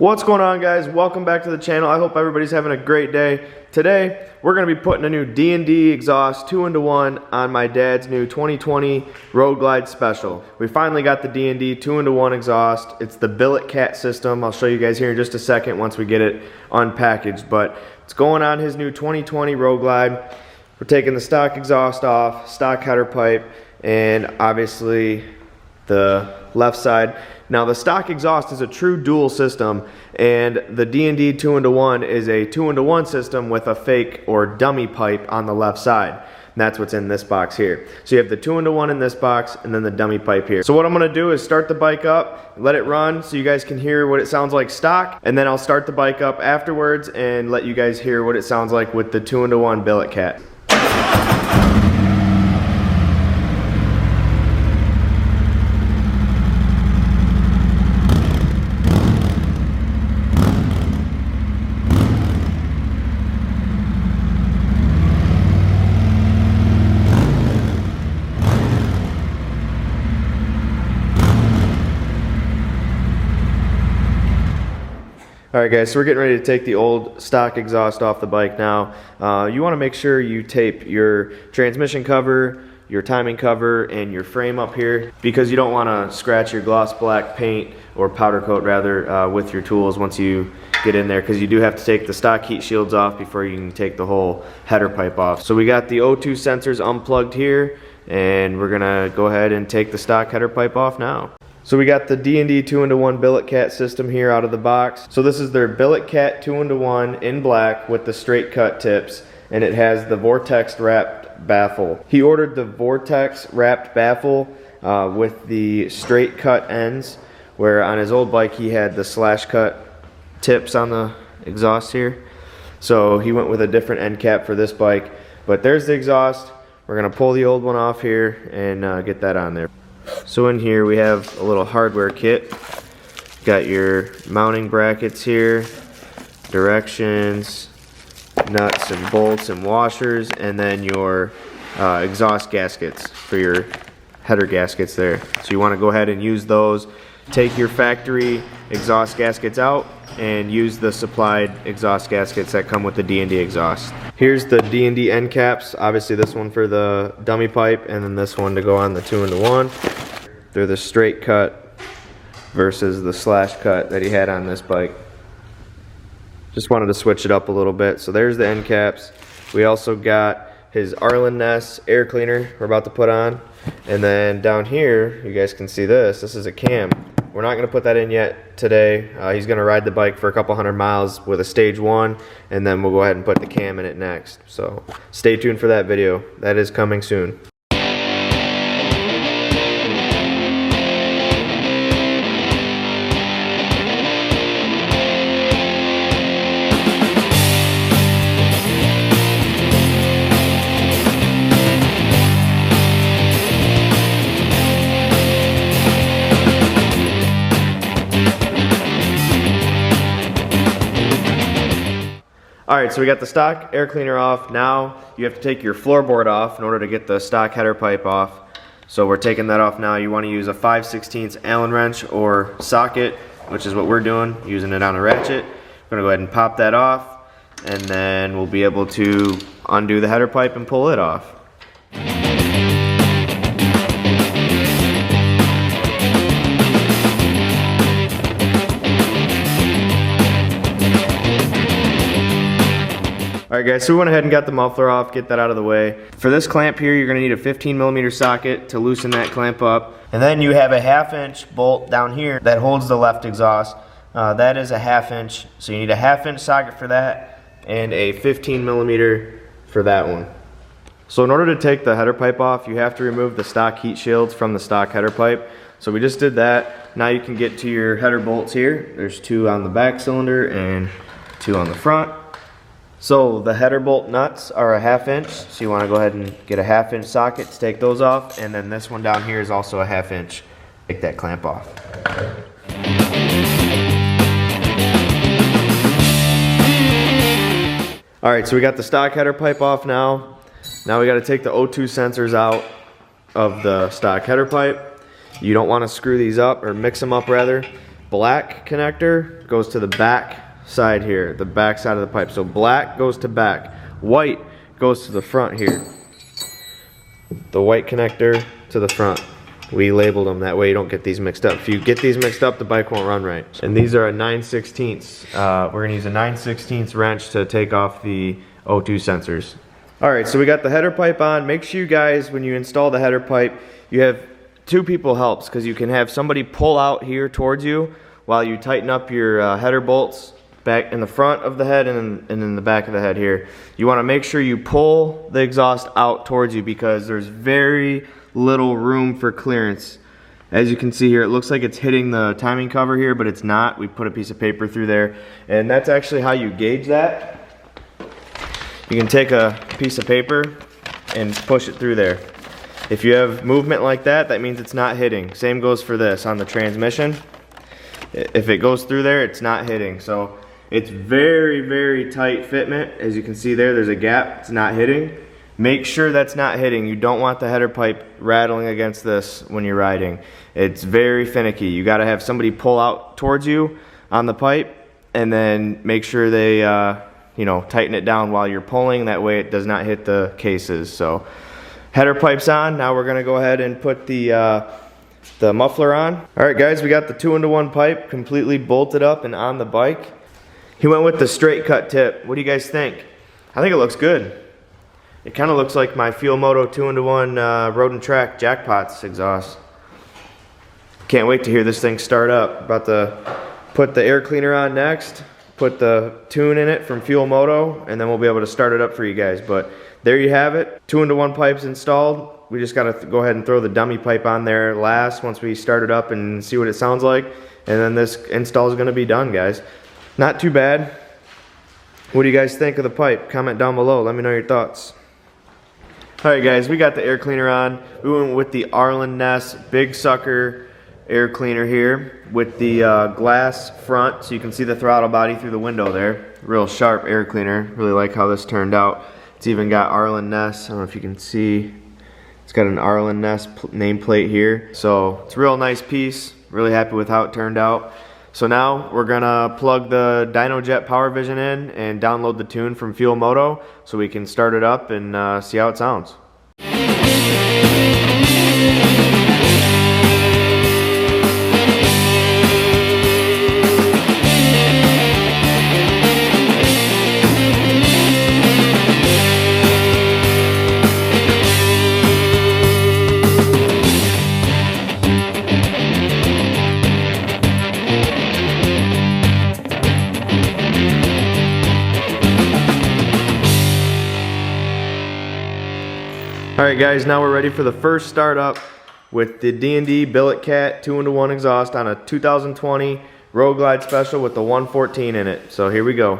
What's going on, guys? Welcome back to the channel. I hope everybody's having a great day. Today we're going to be putting a new D&D exhaust 2-in-1 on my dad's new 2020 Road Glide Special. We finally got the D&D 2-in-1 exhaust. It's the Billet cat system. I'll show you guys here in just a second once we get it unpackaged, but it's going on his new 2020 Road Glide. We're taking the stock exhaust off, stock header pipe, and obviously the left side. Now the stock exhaust is a true dual system, and the D&D 2-in-1 is a 2-in-1 system with a fake or dummy pipe on the left side. And that's what's in this box here. So you have the 2-in-1 in this box and then the dummy pipe here. So what I'm gonna do is start the bike up, let it run so you guys can hear what it sounds like stock, and then I'll start the bike up afterwards and let you guys hear what it sounds like with the 2-in-1 Billet cat. Alright guys, so we're getting ready to take the old stock exhaust off the bike now. You want to make sure you tape your transmission cover, your timing cover, and your frame up here, because you don't want to scratch your gloss black paint, or powder coat rather, with your tools once you get in there, because you do have to take the stock heat shields off before you can take the whole header pipe off. So we got the O2 sensors unplugged here, and we're going to go ahead and take the stock header pipe off now. So we got the D&D 2-in-1 Billet cat system here out of the box. So this is their Billet cat 2-in-1 in black with the straight cut tips, and it has the Vortex wrapped baffle. He ordered the Vortex wrapped baffle with the straight cut ends, where on his old bike he had the slash cut tips on the exhaust here. So he went with a different end cap for this bike. But there's the exhaust. We're gonna pull the old one off here and get that on there. So in here we have a little hardware kit. Got your mounting brackets here, directions, nuts and bolts and washers, and then your exhaust gaskets for your header gaskets there. So you want to go ahead and use those. Take your factory exhaust gaskets out and use the supplied exhaust gaskets that come with the D&D exhaust. Here's the D&D end caps. Obviously this one for the dummy pipe, and then this one to go on the 2-in-1. They're the straight cut versus the slash cut that he had on this bike. Just wanted to switch it up a little bit. So there's the end caps. We also got his Arlen Ness air cleaner we're about to put on. And then down here, you guys can see this. This is a cam. We're not going to put that in yet today. He's going to ride the bike for a couple hundred miles with a stage 1, and then we'll go ahead and put the cam in it next. So stay tuned for that video. That is coming soon. Alright, so we got the stock air cleaner off. Now you have to take your floorboard off in order to get the stock header pipe off. So we're taking that off now. You want to use a 5/16 Allen wrench or socket, which is what we're doing, using it on a ratchet. We're going to go ahead and pop that off, and then we'll be able to undo the header pipe and pull it off. Alright guys, so we went ahead and got the muffler off, get that out of the way. For this clamp here, you're going to need a 15mm socket to loosen that clamp up. And then you have a 1/2" bolt down here that holds the left exhaust. That is a 1/2", so you need a 1/2" socket for that and a 15mm for that one. So in order to take the header pipe off, you have to remove the stock heat shields from the stock header pipe. So we just did that. Now you can get to your header bolts here. There's 2 on the back cylinder and 2 on the front. So the header bolt nuts are a 1/2", so you want to go ahead and get a 1/2" socket to take those off, and then this one down here is also a 1/2". Take that clamp off. Alright, so we got the stock header pipe off now. Now we got to take the O2 sensors out of the stock header pipe. You don't want to screw these up, or mix them up rather. black connector goes to the back side here, the back side of the pipe. So black goes to back, white goes to the front here. The white connector to the front. We labeled them, that way you don't get these mixed up. If you get these mixed up, the bike won't run right. And these are a 9/16. We're gonna use a 9/16 wrench to take off the O2 sensors. All right, so we got the header pipe on. Make sure you guys, when you install the header pipe, you have two people helps, because you can have somebody pull out here towards you while you tighten up your header bolts back in the front of the head and in the back of the head here. You wanna make sure you pull the exhaust out towards you, because there's very little room for clearance. As you can see here, it looks like it's hitting the timing cover here, but it's not. We put a piece of paper through there, and that's actually how you gauge that. You can take a piece of paper and push it through there. If you have movement like that, that means it's not hitting. Same goes for this on the transmission. If it goes through there, it's not hitting. So it's very, very tight fitment. As you can see there, there's a gap, it's not hitting. Make sure that's not hitting. You don't want the header pipe rattling against this when you're riding. It's very finicky. You gotta have somebody pull out towards you on the pipe, and then make sure they you know, tighten it down while you're pulling. That way it does not hit the cases. So header pipe's on. Now we're gonna go ahead and put the muffler on. All right guys, we got the 2-into-1 pipe completely bolted up and on the bike. He went with the straight cut tip. What do you guys think? I think it looks good. It kind of looks like my Moto 2-into-1 road and track jackpots exhaust. Can't wait to hear this thing start up. About to put the air cleaner on next, put the tune in it from Moto, and then we'll be able to start it up for you guys. But there you have it, 2-into-1 pipes installed. We just gotta go ahead and throw the dummy pipe on there last once we start it up and see what it sounds like. And then this install is gonna be done, guys. Not too bad. What do you guys think of the pipe? Comment down below, let me know your thoughts. Alright guys, we got the air cleaner on. We went with the Arlen Ness Big Sucker air cleaner here with the glass front, so you can see the throttle body through the window there. Real sharp air cleaner. Really like how this turned out. It's even got Arlen Ness. I don't know if you can see. It's got an Arlen Ness nameplate here. So it's a real nice piece. Really happy with how it turned out. So now we're gonna plug the DynoJet Power Vision in and download the tune from Moto so we can start it up and see how it sounds. Alright guys, now we're ready for the first startup with the D&D Billet Cat 2-into-1 exhaust on a 2020 Road Glide Special with the 114 in it. So here we go.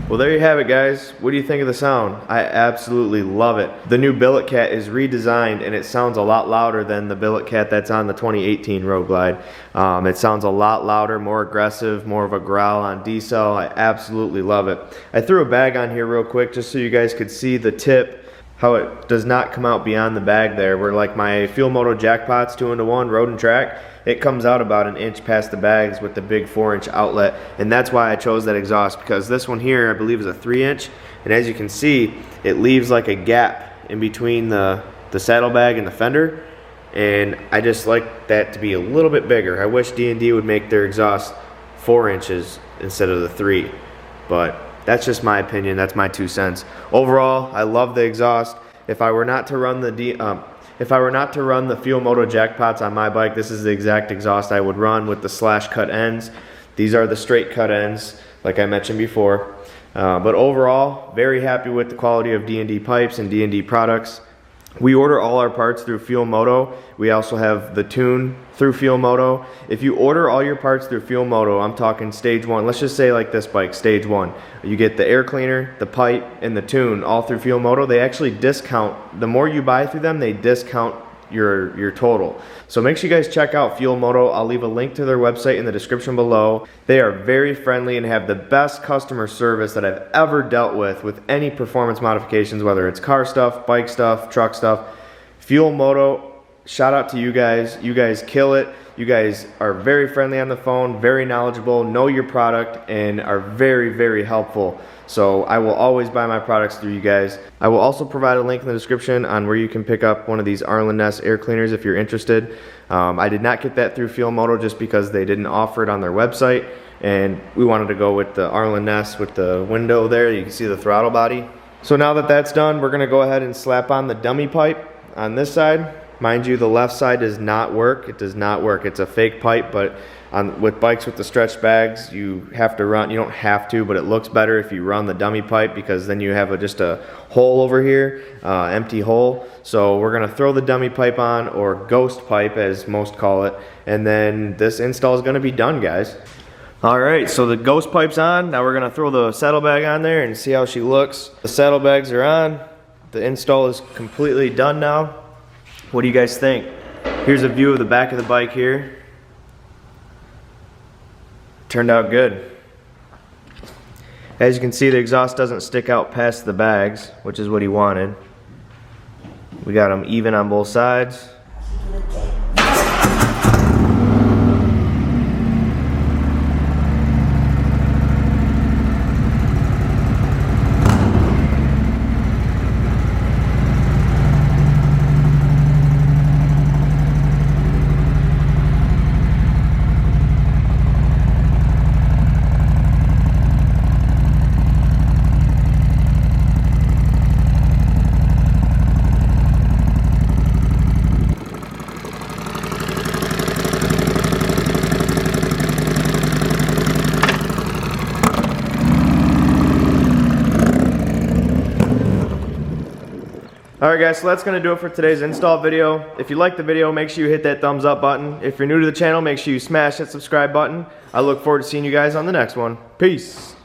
Well, there you have it, guys. What do you think of the sound? I absolutely love it. The new Billet Cat is redesigned and it sounds a lot louder than the Billet Cat that's on the 2018 Road Glide. It sounds a lot louder, more aggressive, more of a growl on D-cell. I absolutely love it. I threw a bag on here real quick just so you guys could see the tip, how it does not come out beyond the bag there. Where like my Moto Jackpots 2-into-1 road and track, it comes out about an inch past the bags with the big 4-inch outlet, and that's why I chose that exhaust, because this one here I believe is a 3-inch, and as you can see it leaves like a gap in between the saddlebag and the fender, and I just like that to be a little bit bigger. I wish D&D would make their exhaust 4 inches instead of the 3, but That's just my opinion. That's my 2 cents. Overall, I love the exhaust. If I were not to run the Fuel Moto jackpots on my bike, this is the exact exhaust I would run with the slash cut ends. These are the straight cut ends, like I mentioned before. But overall, very happy with the quality of D&D pipes and D&D products. We order all our parts through Fuel Moto. We also have the tune through Fuel Moto. If you order all your parts through Fuel Moto, I'm talking stage 1. Let's just say like this bike, stage 1. You get the air cleaner, the pipe, and the tune all through Fuel Moto. They actually discount, the more you buy through them, they discount your total. So make sure you guys check out Fuel Moto. I'll leave a link to their website in the description below. They are very friendly and have the best customer service that I've ever dealt with any performance modifications, whether it's car stuff, bike stuff, truck stuff. Fuel Moto, shout out to you guys. You guys kill it. You guys are very friendly on the phone, very knowledgeable, know your product, and are very, very helpful. So I will always buy my products through you guys. I will also provide a link in the description on where you can pick up one of these Arlen Ness air cleaners if you're interested. I did not get that through Fuel Moto just because they didn't offer it on their website, and we wanted to go with the Arlen Ness with the window there. You can see the throttle body. So now that that's done, we're gonna go ahead and slap on the dummy pipe on this side. Mind you, the left side does not work. It does not work. It's a fake pipe, but with bikes with the stretch bags, you have to run. You don't have to, but it looks better if you run the dummy pipe, because then you have just a hole over here, empty hole. So we're gonna throw the dummy pipe on, or ghost pipe as most call it, and then this install is gonna be done, guys. All right, so the ghost pipe's on. Now we're gonna throw the saddlebag on there and see how she looks. The saddlebags are on. The install is completely done now. What do you guys think? Here's a view of the back of the bike here. Turned out good. As you can see, the exhaust doesn't stick out past the bags, which is what he wanted. We got them even on both sides. Alright guys, so that's going to do it for today's install video. If you liked the video, make sure you hit that thumbs up button. If you're new to the channel, make sure you smash that subscribe button. I look forward to seeing you guys on the next one. Peace!